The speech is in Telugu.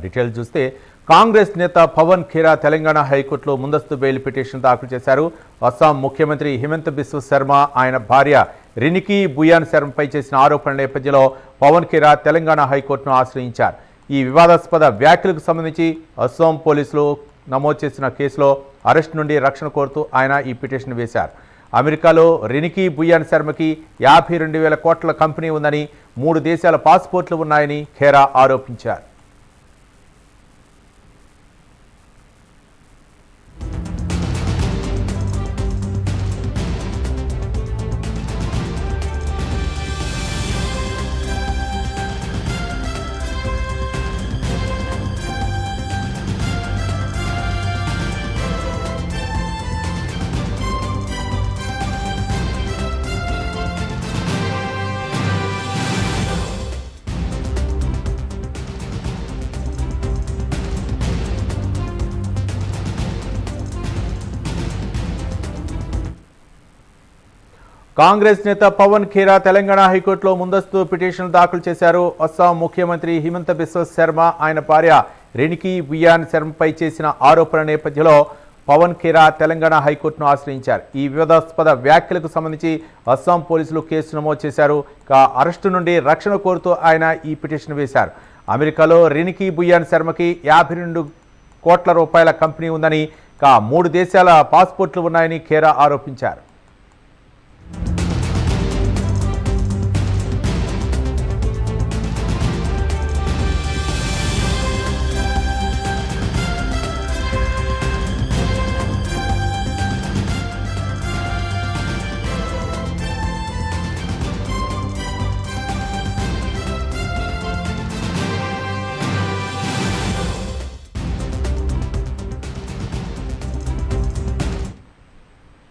డీటెయిల్స్ చూస్తే కాంగ్రెస్ నేత పవన్ ఖేరా తెలంగాణ హైకోర్టులో ముందస్తు బెయిల్ పిటిషన్ దాఖలు చేశారు. అస్సాం ముఖ్యమంత్రి హిమంత బిశ్వ శర్మ ఆయన భార్య రినికి బుయాన్ శర్మపై చేసిన ఆరోపణల నేపథ్యంలో పవన్ ఖేరా తెలంగాణ హైకోర్టును ఆశ్రయించారు. ఈ వివాదాస్పద వ్యాఖ్యలకు సంబంధించి అస్సాం పోలీసులు నమోదు చేసిన కేసులో అరెస్ట్ నుండి రక్షణ కోరుతూ ఆయన ఈ పిటిషన్ వేశారు. అమెరికాలో రినికి బుయాన్ శర్మకి 52,000 కోట్ల కంపెనీ ఉందని 3 దేశాల పాస్పోర్ట్లు ఉన్నాయని ఖేరా ఆరోపించారు. కాంగ్రెస్ నేత పవన్ ఖేరా తెలంగాణ హైకోర్టులో ముందస్తు పిటిషన్ దాఖలు చేశారు. అస్సాం ముఖ్యమంత్రి హిమంత బిశ్వ శర్మ ఆయన భార్య రినికి బుయాన్ శర్మపై చేసిన ఆరోపణల నేపథ్యంలో పవన్ ఖేరా తెలంగాణ హైకోర్టును ఆశ్రయించారు. ఈ వివాదాస్పద వ్యాఖ్యలకు సంబంధించి అస్సాం పోలీసులు కేసు నమోదు చేశారు. అరెస్టు నుండి రక్షణ కోరుతూ ఆయన ఈ పిటిషన్ వేశారు. అమెరికాలో రినికి బుయాన్ శర్మకి 52 కోట్ల రూపాయల కంపెనీ ఉందని 3 దేశాల పాస్పోర్ట్లు ఉన్నాయని ఖేరా ఆరోపించారు.